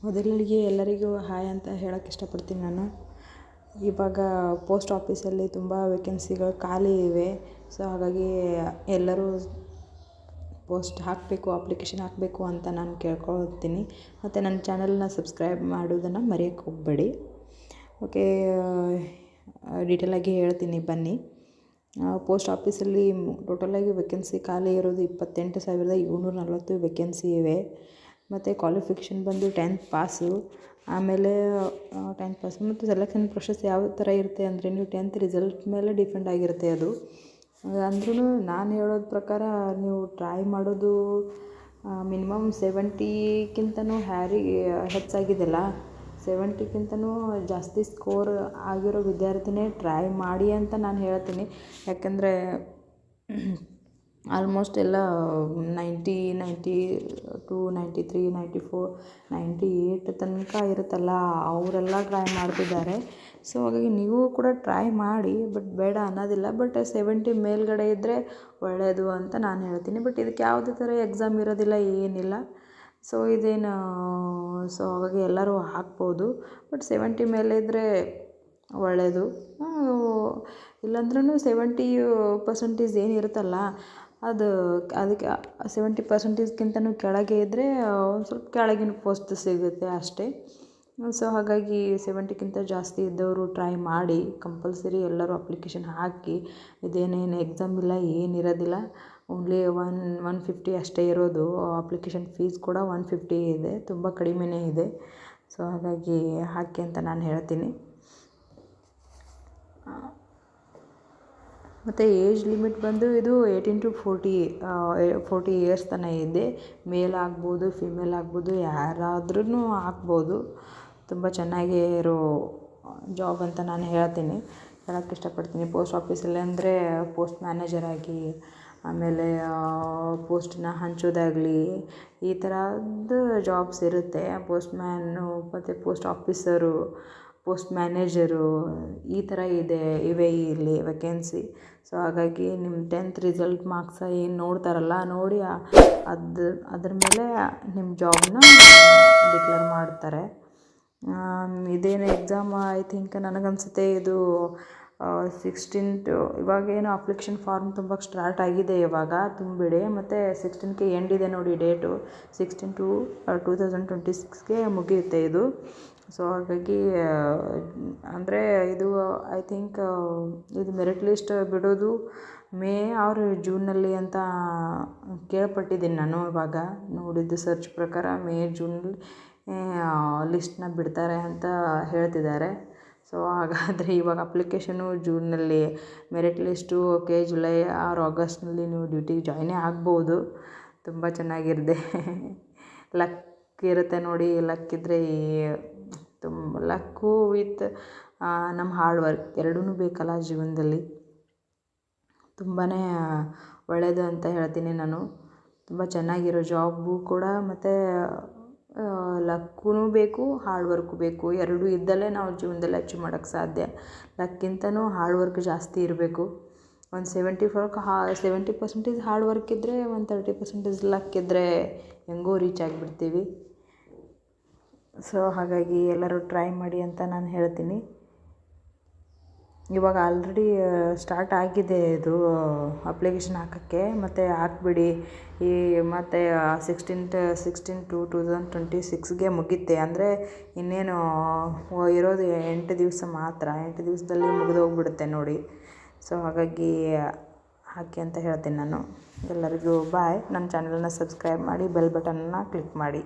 ಮೊದಲಿಗೆ ಎಲ್ಲರಿಗೂ ಹಾಯ್ ಅಂತ ಹೇಳೋಕ್ಕೆ ಇಷ್ಟಪಡ್ತೀನಿ ನಾನು. ಇವಾಗ ಪೋಸ್ಟ್ ಆಫೀಸಲ್ಲಿ ತುಂಬ ವೇಕೆನ್ಸಿಗಳು ಖಾಲಿ ಇವೆ. ಸೊ ಹಾಗಾಗಿ ಎಲ್ಲರೂ ಪೋಸ್ಟ್ ಹಾಕಬೇಕು, ಅಪ್ಲಿಕೇಶನ್ ಹಾಕಬೇಕು ಅಂತ ನಾನು ಕೇಳ್ಕೊಳ್ತೀನಿ. ಮತ್ತು ನನ್ನ ಚಾನಲ್ನ ಸಬ್ಸ್ಕ್ರೈಬ್ ಮಾಡೋದನ್ನು ಮರೆಯೋಕ್ಕೆ ಹೋಗಬೇಡಿ. ಓಕೆ, ಡೀಟೇಲಾಗಿ ಹೇಳ್ತೀನಿ ಬನ್ನಿ. ಪೋಸ್ಟ್ ಆಫೀಸಲ್ಲಿ ಟೋಟಲಾಗಿ ವೇಕೆನ್ಸಿ ಖಾಲಿ ಇರೋದು 28,740 ವೇಕೆನ್ಸಿ ಇವೆ. ಮತ್ತು ಕ್ವಾಲಿಫಿಕೇಷನ್ ಬಂದು 10th ಪಾಸು. ಆಮೇಲೆ 10th ಪಾಸ್ ಮತ್ತು ಸೆಲೆಕ್ಷನ್ ಪ್ರೊಸೆಸ್ ಯಾವ ಥರ ಇರುತ್ತೆ ಅಂದರೆ, ನೀವು 10th ರಿಸಲ್ಟ್ ಮೇಲೆ ಡಿಪೆಂಡ್ ಆಗಿರುತ್ತೆ ಅದು. ಅಂದ್ರೂ ನಾನು ಹೇಳೋದ ಪ್ರಕಾರ ನೀವು ಟ್ರೈ ಮಾಡೋದು ಮಿನಿಮಮ್ 70ಕ್ಕಿಂತನೂ ಹೆಚ್ಚಾಗಿದೆಯಲ್ಲ, 70ಕ್ಕಿಂತನೂ ಜಾಸ್ತಿ ಸ್ಕೋರ್ ಆಗಿರೋ ವಿದ್ಯಾರ್ಥಿನೇ ಟ್ರೈ ಮಾಡಿ ಅಂತ ನಾನು ಹೇಳ್ತೀನಿ. ಯಾಕೆಂದರೆ ಆಲ್ಮೋಸ್ಟ್ ಎಲ್ಲ 90, 92, 93, 94, 98 ತನಕ ಇರುತ್ತಲ್ಲ, ಅವರೆಲ್ಲ ಟ್ರೈ ಮಾಡ್ತಿದ್ದಾರೆ. ಸೊ ಹಾಗಾಗಿ ನೀವು ಕೂಡ ಟ್ರೈ ಮಾಡಿ, ಬಟ್ ಬೇಡ ಅನ್ನೋದಿಲ್ಲ. ಬಟ್ 70 ಮೇಲ್ಗಡೆ ಇದ್ದರೆ ಒಳ್ಳೆಯದು ಅಂತ ನಾನು ಹೇಳ್ತೀನಿ. ಬಟ್ ಇದಕ್ಕೆ ಯಾವುದೇ ಥರ ಎಕ್ಸಾಮ್ ಇರೋದಿಲ್ಲ, ಏನಿಲ್ಲ. ಸೊ ಸೊ ಹಾಗಾಗಿ ಎಲ್ಲರೂ ಹಾಕ್ಬೋದು. ಬಟ್ 70 ಮೇಲೆ ಇದ್ದರೆ ಒಳ್ಳೆಯದು. ಇಲ್ಲಾಂದ್ರೂ 70% ಏನಿರುತ್ತಲ್ಲ, ಅದಕ್ಕೆ 70%ಗಿಂತನೂ ಕೆಳಗೆ ಇದ್ದರೆ ಒಂದು ಸ್ವಲ್ಪ ಕೆಳಗಿನ ಪೋಸ್ಟ್ ಸಿಗುತ್ತೆ ಅಷ್ಟೇ. ಸೊ ಹಾಗಾಗಿ 70ಕ್ಕಿಂತ ಜಾಸ್ತಿ ಇದ್ದವರು ಟ್ರೈ ಮಾಡಿ. ಕಂಪಲ್ಸರಿ ಎಲ್ಲರೂ ಅಪ್ಲಿಕೇಶನ್ ಹಾಕಿ. ಇದೇನೇನು ಎಕ್ಸಾಮ್ ಇಲ್ಲ, ಏನಿರೋದಿಲ್ಲ. ಓನ್ಲಿ 150 ಅಷ್ಟೇ ಇರೋದು. ಅಪ್ಲಿಕೇಶನ್ ಫೀಸ್ ಕೂಡ 150 ಇದೆ, ತುಂಬ ಕಡಿಮೆನೇ ಇದೆ. ಸೊ ಹಾಗಾಗಿ ಹಾಕಿ ಅಂತ ನಾನು ಹೇಳ್ತೀನಿ. ಮತ್ತು ಏಜ್ ಲಿಮಿಟ್ ಬಂದು ಇದು 18 to 40 ಇಯರ್ಸ್ ತನಕ ಇದೆ. ಮೇಲ್ ಆಗ್ಬೋದು, ಫಿಮೇಲ್ ಆಗ್ಬೋದು, ಯಾರಾದ್ರೂ ಆಗ್ಬೋದು. ತುಂಬ ಚೆನ್ನಾಗಿ ಇರೋ ಜಾಬ್ ಅಂತ ನಾನು ಹೇಳೋಕ್ಕೆ ಇಷ್ಟಪಡ್ತೀನಿ. ಪೋಸ್ಟ್ ಆಫೀಸಲ್ಲಿ ಅಂದರೆ ಪೋಸ್ಟ್ ಮ್ಯಾನೇಜರ್ ಆಗಿ, ಆಮೇಲೆ ಪೋಸ್ಟನ್ನ ಹಂಚೋದಾಗಲಿ, ಈ ಥರದ್ದು ಜಾಬ್ಸ್ ಇರುತ್ತೆ. ಪೋಸ್ಟ್ ಮ್ಯಾನು ಮತ್ತು ಪೋಸ್ಟ್ ಆಫೀಸರು, ಪೋಸ್ಟ್ ಮ್ಯಾನೇಜರು, ಈ ಥರ ಇವೆ ಇಲ್ಲಿ ವೇಕೆನ್ಸಿ. ಸೊ ಹಾಗಾಗಿ ನಿಮ್ಮ 10th ರಿಸಲ್ಟ್ ಮಾರ್ಕ್ಸ ಏನು ನೋಡ್ತಾರಲ್ಲ, ನೋಡಿ ಅದ್ರ ಮೇಲೆ ನಿಮ್ಮ ಜಾಬ್ನ ಡಿಕ್ಲೇರ್ ಮಾಡ್ತಾರೆ. ಇದೇನು ಎಕ್ಸಾಮ್, ಐ ಥಿಂಕ್ ನನಗನ್ಸುತ್ತೆ ಇದು 16th ಇವಾಗೇನು ಅಪ್ಲಿಕೇಶನ್ ಫಾರ್ಮ್ ತುಂಬ ಸ್ಟಾರ್ಟ್ ಆಗಿದೆ, ಇವಾಗ ತುಂಬಿಡಿ. ಮತ್ತು 16ಕ್ಕೆ ಎಂಡ್ ಇದೆ ನೋಡಿ ಡೇಟು. 16/2/2026ಗೆ ಮುಗಿಯುತ್ತೆ ಇದು. ಸೊ ಹಾಗಾಗಿ ಅಂದರೆ ಇದು ಐ ಥಿಂಕ್ ಇದು ಮೆರಿಟ್ ಲಿಸ್ಟ್ ಬಿಡೋದು ಮೇ ಆರ್ ಜೂನಲ್ಲಿ ಅಂತ ಕೇಳ್ಪಟ್ಟಿದ್ದೀನಿ ನಾನು. ಇವಾಗ ನೋಡಿದ್ದು ಸರ್ಚ್ ಪ್ರಕಾರ ಮೇ ಜೂನಲ್ಲಿ ಲಿಸ್ಟನ್ನ ಬಿಡ್ತಾರೆ ಅಂತ ಹೇಳ್ತಿದ್ದಾರೆ. ಸೊ ಹಾಗಾದರೆ ಇವಾಗ ಅಪ್ಲಿಕೇಶನು ಜೂನಲ್ಲಿ, merit list okay July or ಆಗಸ್ಟ್ನಲ್ಲಿ ನೀವು ಡ್ಯೂಟಿಗೆ ಜಾಯ್ನೇ ಆಗ್ಬೋದು. ತುಂಬ ಚೆನ್ನಾಗಿರುತ್ತೆ. ಲಕ್ ಇರುತ್ತೆ ನೋಡಿ. ಲಕ್ ಇದ್ದರೆ ತುಂಬ ಲಕ್ಕು ವಿತ್ ನಮ್ಮ ಹಾರ್ಡ್ ವರ್ಕ್ ಎರಡೂ ಬೇಕಲ್ಲ ಜೀವನದಲ್ಲಿ. ತುಂಬಾ ಒಳ್ಳೆಯದು ಅಂತ ಹೇಳ್ತೀನಿ ನಾನು. ತುಂಬ ಚೆನ್ನಾಗಿರೋ ಜಾಬು ಕೂಡ, ಮತ್ತು ಲಕ್ಕೂ ಬೇಕು, ಹಾರ್ಡ್ ವರ್ಕು ಬೇಕು. ಎರಡೂ ಇದ್ದಲ್ಲೇ ನಾವು ಜೀವನದಲ್ಲಿ ಅಚೀವ್ ಮಾಡೋಕ್ಕೆ ಸಾಧ್ಯ. ಲಕ್ಕಿಂತನೂ ಹಾರ್ಡ್ ವರ್ಕ್ ಜಾಸ್ತಿ ಇರಬೇಕು. ಒಂದು 70% ಹಾರ್ಡ್ ವರ್ಕ್ ಇದ್ದರೆ, ಒಂದು 30% ಲಕ್ ಇದ್ದರೆ ಹೆಂಗೋ ರೀಚ್ ಆಗಿಬಿಡ್ತೀವಿ. ಸೊ ಹಾಗಾಗಿ ಎಲ್ಲರೂ ಟ್ರೈ ಮಾಡಿ ಅಂತ ನಾನು ಹೇಳ್ತೀನಿ. ಇವಾಗ ಆಲ್ರೆಡಿ ಸ್ಟಾರ್ಟ್ ಆಗಿದೆ ಇದು ಅಪ್ಲಿಕೇಶನ್ ಹಾಕೋಕ್ಕೆ. ಮತ್ತು ಹಾಕ್ಬಿಡಿ. ಮತ್ತು 16/2/2026ಗೆ ಮುಗಿಯುತ್ತೆ. ಅಂದರೆ ಇನ್ನೇನು ಇರೋದು 8 ದಿವಸ ಮಾತ್ರ. 8 ದಿವಸದಲ್ಲಿ ಮುಗಿದೋಗ್ಬಿಡುತ್ತೆ ನೋಡಿ. ಸೊ ಹಾಗಾಗಿ ಹಾಕಿ ಅಂತ ಹೇಳ್ತೀನಿ ನಾನು. ಎಲ್ಲರಿಗೂ ಬಾಯ್. ನನ್ನ ಚಾನಲನ್ನ ಸಬ್ಸ್ಕ್ರೈಬ್ ಮಾಡಿ, ಬೆಲ್ ಬಟನ್ನ ಕ್ಲಿಕ್ ಮಾಡಿ.